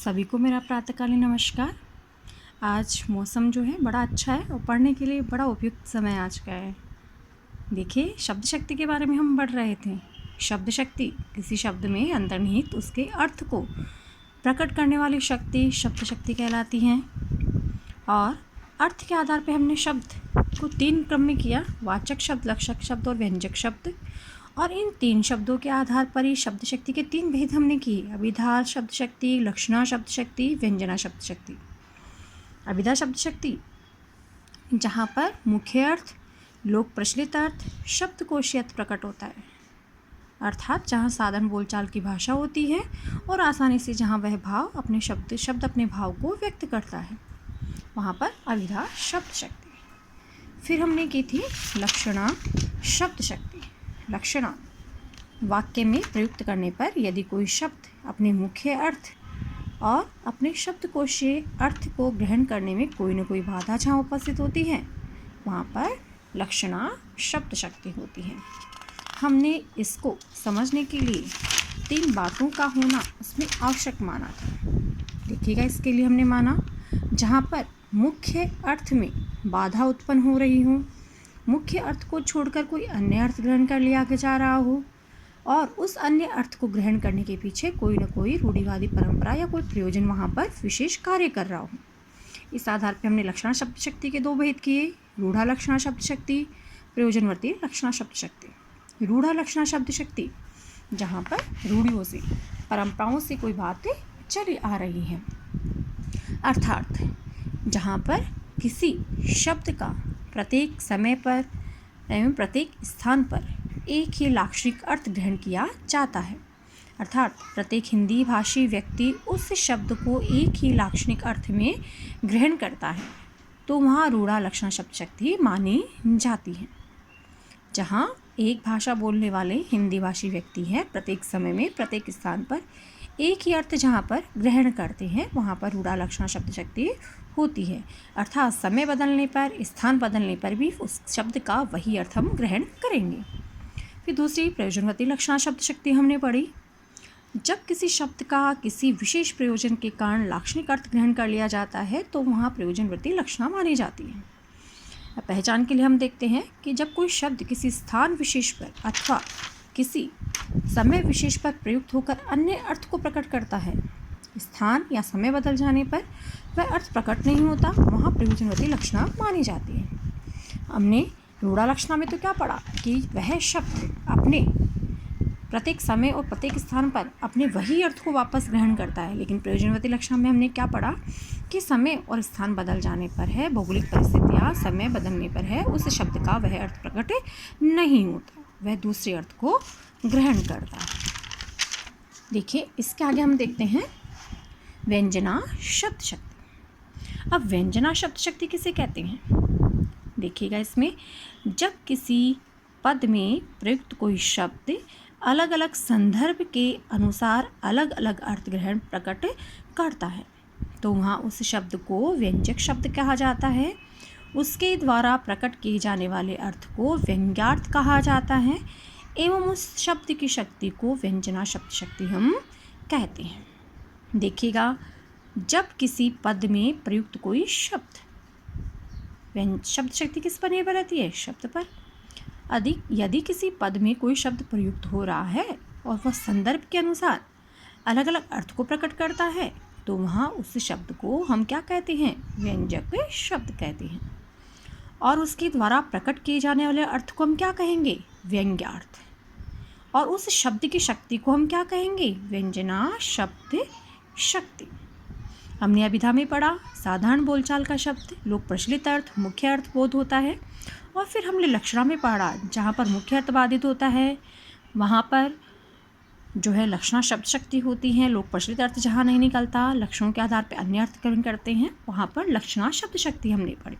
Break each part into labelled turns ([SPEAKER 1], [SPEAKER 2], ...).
[SPEAKER 1] सभी को मेरा प्रातःकालीन नमस्कार। आज मौसम जो है बड़ा अच्छा है और पढ़ने के लिए बड़ा उपयुक्त समय आज का है। देखिए, शब्द शक्ति के बारे में हम पढ़ रहे थे। शब्द शक्ति किसी शब्द में अंतर्निहित उसके अर्थ को प्रकट करने वाली शक्ति शब्द शक्ति कहलाती हैं। और अर्थ के आधार पर हमने शब्द को 3 क्रम में किया: वाचक शब्द, लक्षक शब्द और व्यंजक शब्द। और इन 3 शब्दों के आधार पर ही शब्द शक्ति के 3 भेद हमने किए: अभिधा शब्द शक्ति, लक्षणा शब्द शक्ति, व्यंजना शब्द शक्ति। अभिधा शब्द शक्ति जहाँ पर मुख्य अर्थ, लोक प्रचलित अर्थ, शब्दकोशीय अर्थ प्रकट होता है, अर्थात जहाँ साधारण बोलचाल की भाषा होती है और आसानी से जहाँ वह भाव अपने शब्द अपने भाव को व्यक्त करता है, वहाँ पर अभिधा शब्द शक्ति। फिर हमने की थी लक्षणा शब्द शक्ति। लक्षणा वाक्य में प्रयुक्त करने पर यदि कोई शब्द अपने मुख्य अर्थ और अपने शब्दकोशीय अर्थ को ग्रहण करने में कोई न कोई बाधा जहाँ उपस्थित होती है, वहाँ पर लक्षणा शब्द शक्ति होती है। हमने इसको समझने के लिए 3 बातों का होना उसमें आवश्यक माना था। देखिएगा, इसके लिए हमने माना जहाँ पर मुख्य अर्थ में बाधा उत्पन्न हो रही हो, मुख्य अर्थ को छोड़कर कोई अन्य अर्थ ग्रहण कर लिया जा रहा हो और उस अन्य अर्थ को ग्रहण करने के पीछे कोई न कोई रूढ़िवादी परंपरा या कोई प्रयोजन वहाँ पर विशेष कार्य कर रहा हो। इस आधार पर हमने लक्षणा शब्द शक्ति के 2 भेद किए: रूढ़ा लक्षणा शब्द शक्ति, प्रयोजनवर्ती लक्षणा शब्द शक्ति। रूढ़ा लक्षणा शब्द शक्ति जहाँ पर रूढ़ियों से, परंपराओं से कोई बातें चली आ रही हैं, अर्थात जहाँ पर किसी शब्द का प्रत्येक समय पर एवं प्रत्येक स्थान पर एक ही लाक्षणिक अर्थ ग्रहण किया जाता है, अर्थात प्रत्येक हिंदी भाषी व्यक्ति उस शब्द को एक ही लाक्षणिक अर्थ में ग्रहण करता है, तो वहाँ रूढ़ा लक्षणा शब्द शक्ति मानी जाती है। जहाँ एक भाषा बोलने वाले हिंदी भाषी व्यक्ति हैं, प्रत्येक समय में प्रत्येक स्थान पर एक ही अर्थ जहाँ पर ग्रहण करते हैं, वहाँ पर रूढ़ा लक्षणा शब्द शक्ति होती है, अर्थात समय बदलने पर, स्थान बदलने पर भी उस शब्द का वही अर्थ हम ग्रहण करेंगे। फिर दूसरी प्रयोजनवती लक्षणा शब्द शक्ति हमने पढ़ी। जब किसी शब्द का किसी विशेष प्रयोजन के कारण लाक्षणिक अर्थ ग्रहण कर लिया जाता है, तो वहाँ प्रयोजनवती लक्षणा मानी जाती है। पहचान के लिए हम देखते हैं कि जब कोई शब्द किसी स्थान विशेष पर अथवा किसी समय विशेष पर प्रयुक्त होकर अन्य अर्थ को प्रकट करता है, स्थान या समय बदल जाने पर वह अर्थ प्रकट नहीं होता, वहाँ प्रयोजनवती लक्षणा मानी जाती है। हमने रूढ़ा लक्षणा में तो क्या पढ़ा कि वह शब्द अपने प्रत्येक समय और प्रत्येक स्थान पर अपने वही अर्थ को वापस ग्रहण करता है, लेकिन प्रयोजनवती लक्षणा में हमने क्या पढ़ा कि समय और स्थान बदल जाने पर है, भौगोलिक परिस्थितियाँ समय बदलने पर है, उस शब्द का वह अर्थ प्रकट नहीं होता, वह दूसरे अर्थ को ग्रहण करता है। देखिए, इसके आगे हम देखते हैं व्यंजना शब्द शक्ति। अब व्यंजना शब्द शक्ति किसे कहते हैं? देखिएगा, इसमें जब किसी पद में प्रयुक्त कोई शब्द अलग अलग संदर्भ के अनुसार अलग अलग अर्थ ग्रहण प्रकट करता है, तो वहाँ उस शब्द को व्यंजक शब्द कहा जाता है। उसके द्वारा प्रकट किए जाने वाले अर्थ को व्यंग्यार्थ कहा जाता है एवं उस शब्द की शक्ति को व्यंजना शब्द शक्ति हम कहते हैं। देखिएगा, जब किसी पद में प्रयुक्त कोई शब्द, शब्द शक्ति किस पर निर्भर रहती है? शब्द पर। यदि किसी पद में कोई शब्द प्रयुक्त हो रहा है और वह संदर्भ के अनुसार अलग अलग अर्थ को प्रकट करता है, तो वहाँ उस शब्द को हम क्या कहते हैं? व्यंजक शब्द कहते हैं। और उसके द्वारा प्रकट किए जाने वाले अर्थ को हम क्या कहेंगे? व्यंग्यार्थ। और उस शब्द की शक्ति को हम क्या कहेंगे? व्यंजना शब्द शक्ति। हमने अभिधा में पढ़ा साधारण बोलचाल का शब्द, लोक प्रचलित अर्थ, मुख्य अर्थ बोध होता है। और फिर हमने लक्षणा में पढ़ा जहाँ पर मुख्य अर्थ बाधित होता है, वहाँ पर जो है लक्षणा शब्द शक्ति होती हैं। लोक प्रचलित अर्थ जहाँ नहीं निकलता, लक्षणों के आधार पर अन्य अर्थ ग्रहण करते हैं, वहाँ पर लक्षणा शब्द शक्ति हमने पढ़ी।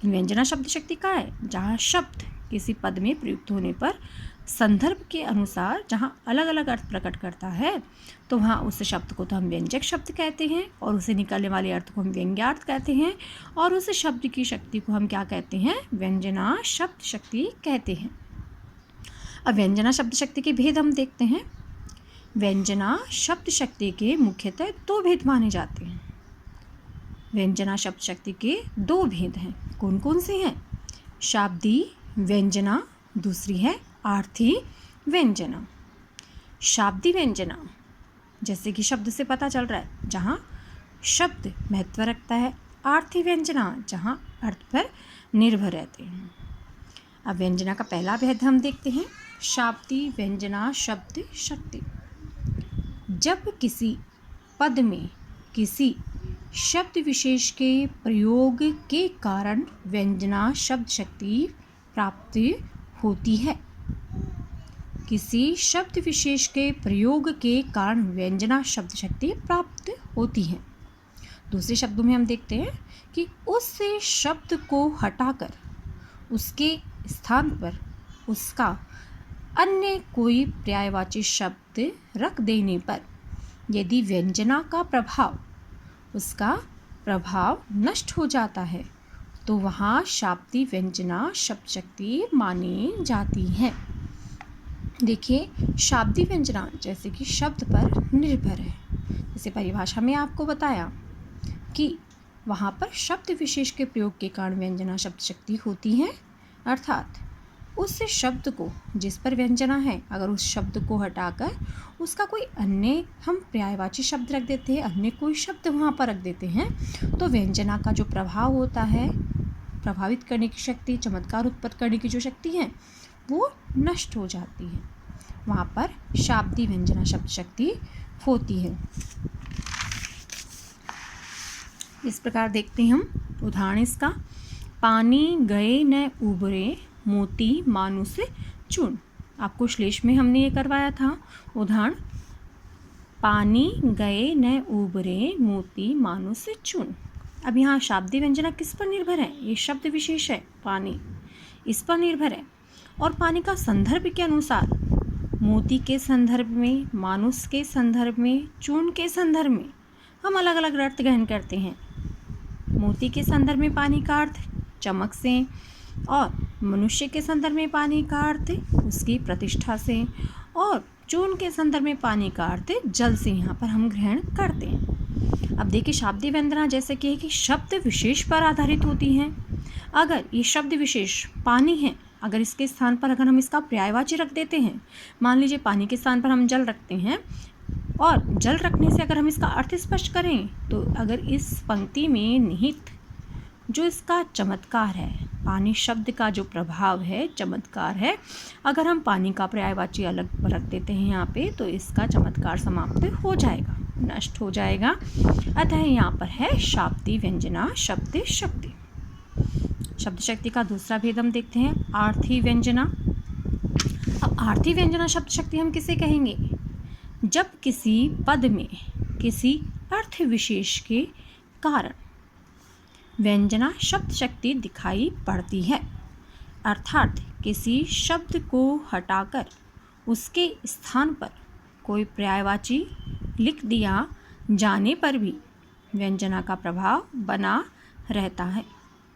[SPEAKER 1] व्यंजना शब्द शक्ति का है जहाँ शब्द किसी पद में प्रयुक्त होने पर संदर्भ के अनुसार जहाँ अलग अलग अर्थ प्रकट करता है, तो वहाँ उस शब्द को तो हम व्यंजक शब्द कहते हैं और उसे निकलने वाले अर्थ को हम व्यंग्यार्थ कहते हैं, और उस शब्द की शक्ति को हम क्या कहते हैं? व्यंजना शब्द शक्ति कहते हैं। अब व्यंजना शब्द शक्ति के भेद हम देखते हैं व्यंजना शब्द शक्ति के मुख्यतः दो भेद माने जाते हैं। व्यंजना शब्द शक्ति के दो भेद हैं। कौन कौन से हैं? शाब्दी व्यंजना, दूसरी है आर्थी व्यंजना। शाब्दी व्यंजना जैसे कि शब्द से पता चल रहा है, जहाँ शब्द महत्व रखता है। आर्थी व्यंजना जहाँ अर्थ पर निर्भर रहते हैं। अब व्यंजना का पहला भेद हम देखते हैं। शाब्दी व्यंजना शब्द शक्ति। जब किसी पद में किसी शब्द विशेष के प्रयोग के कारण व्यंजना शब्द शक्ति प्राप्त होती है। किसी शब्द विशेष के प्रयोग के कारण व्यंजना शब्द शक्ति प्राप्त होती है। दूसरे शब्दों में हम देखते हैं कि उस शब्द को हटाकर उसके स्थान पर उसका अन्य कोई पर्यायवाची शब्द रख देने पर यदि व्यंजना का प्रभाव उसका प्रभाव नष्ट हो जाता है तो वहाँ शाब्दी व्यंजना शब्द शक्ति मानी जाती है। देखिए, शाब्दी व्यंजना जैसे कि शब्द पर निर्भर है। जैसे परिभाषा में आपको बताया कि वहाँ पर शब्द विशेष के प्रयोग के कारण व्यंजना शब्द शक्ति होती है, अर्थात उस शब्द को जिस पर व्यंजना है, अगर उस शब्द को हटाकर उसका कोई अन्य हम पर्यायवाची शब्द रख देते हैं, अन्य कोई शब्द वहाँ पर रख देते हैं, तो व्यंजना का जो प्रभाव होता है, प्रभावित करने की शक्ति, चमत्कार उत्पन्न करने की जो शक्ति है, वो नष्ट हो जाती है। वहाँ पर शाब्दी व्यंजना शब्द शक्ति होती है। इस प्रकार देखते हैं हम उदाहरण इसका। पानी गए न उबरे मोती मानुष चून। आपको श्लेष में हमने ये करवाया था उदाहरण। पानी गए न उबरे मोती मानुष चून। अब यहाँ शाब्दी व्यंजना किस पर निर्भर है? ये शब्द विशेष है पानी, इस पर निर्भर है। और पानी का संदर्भ के अनुसार मोती के संदर्भ में, मानुष के संदर्भ में, चून के संदर्भ में हम अलग अलग अर्थ ग्रहण करते हैं। मोती के संदर्भ में पानी का अर्थ चमक से, और मनुष्य के संदर्भ में पानी का अर्थ उसकी प्रतिष्ठा से, और चून के संदर्भ में पानी का अर्थ जल से यहाँ पर हम ग्रहण करते हैं। अब देखिए, शाब्दी व्यंजना जैसे कि शब्द विशेष पर आधारित होती हैं। अगर ये शब्द विशेष पानी है, अगर इसके स्थान पर अगर हम इसका पर्यायवाची रख देते हैं, मान लीजिए पानी के स्थान पर हम जल रखते हैं, और जल रखने से अगर हम इसका अर्थ स्पष्ट करें तो अगर इस पंक्ति में निहित जो इसका चमत्कार है, पानी शब्द का जो प्रभाव है, चमत्कार है, अगर हम पानी का पर्यायवाची अलग रख देते हैं यहाँ पे, तो इसका चमत्कार समाप्त हो जाएगा, नष्ट हो जाएगा। अतः यहाँ पर है शाब्दी व्यंजना शब्द शक्ति। शब्द शक्ति का दूसरा भेद हम देखते हैं, आर्थी व्यंजना। अब आर्थी व्यंजना शब्द शक्ति हम किसे कहेंगे? जब किसी पद में किसी अर्थ विशेष के कारण व्यंजना शब्द शक्ति दिखाई पड़ती है, अर्थात किसी शब्द को हटाकर उसके स्थान पर कोई पर्यायवाची लिख दिया जाने पर भी व्यंजना का प्रभाव बना रहता है,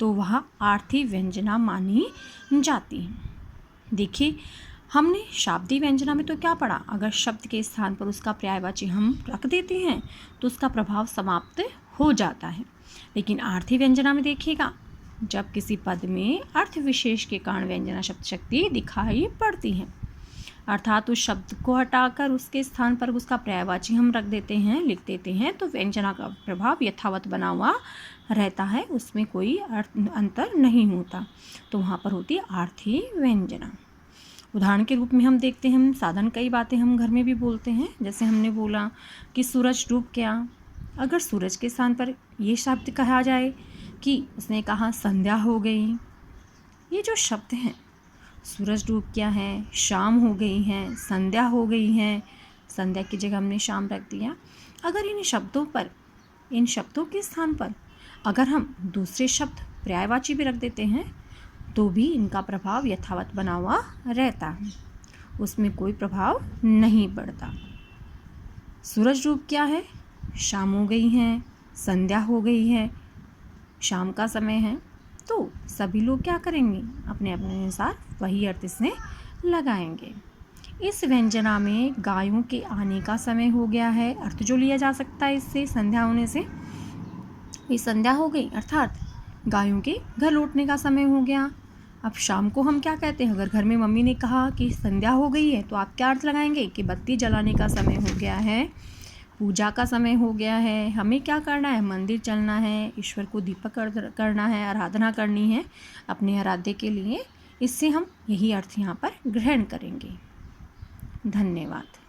[SPEAKER 1] तो वह आर्थी व्यंजना मानी जाती है। देखिए, हमने शाब्दी व्यंजना में तो क्या पढ़ा? अगर शब्द के स्थान पर उसका पर्यायवाची हम रख देते हैं तो उसका प्रभाव समाप्त हो जाता है। लेकिन आर्थी व्यंजना में देखिएगा, जब किसी पद में अर्थ विशेष के कारण व्यंजना शब्द शक्ति दिखाई पड़ती है, अर्थात उस शब्द को हटाकर उसके स्थान पर उसका पर्यायवाची हम रख देते हैं, लिख देते हैं, तो व्यंजना का प्रभाव यथावत बना हुआ रहता है, उसमें कोई अंतर नहीं होता, तो वहाँ पर होती है आर्थी व्यंजना। उदाहरण के रूप में हम देखते हैं, हम साधारण कई बातें हम घर में भी बोलते हैं। जैसे हमने बोला कि सूरज डूब गया, अगर सूरज के स्थान पर ये शब्द कहा जाए कि उसने कहा संध्या हो गई, ये जो शब्द हैं, सूरज डूब गया है, शाम हो गई है, संध्या हो गई है, संध्या की जगह हमने शाम रख दिया। अगर इन शब्दों पर, इन शब्दों के स्थान पर अगर हम दूसरे शब्द पर्यायवाची भी रख देते हैं तो भी इनका प्रभाव यथावत बना हुआ रहता है, उसमें कोई प्रभाव नहीं पड़ता। सूरज डूब गया है, शाम हो गई है, संध्या हो गई है, शाम का समय है, तो सभी लोग क्या करेंगे? अपने अपने अनुसार वही अर्थ इसमें लगाएंगे। इस व्यंजना में गायों के आने का समय हो गया है। अर्थ जो लिया जा सकता है इससे संध्या होने से, ये संध्या हो गई अर्थात गायों के घर लौटने का समय हो गया। अब शाम को हम क्या कहते हैं, अगर घर में मम्मी ने कहा कि संध्या हो गई है तो आप क्या अर्थ लगाएंगे कि बत्ती जलाने का समय हो गया है, पूजा का समय हो गया है, हमें क्या करना है, मंदिर चलना है, ईश्वर को दीपक करना है, आराधना करनी है अपने आराध्य के लिए। इससे हम यही अर्थ यहाँ पर ग्रहण करेंगे। धन्यवाद।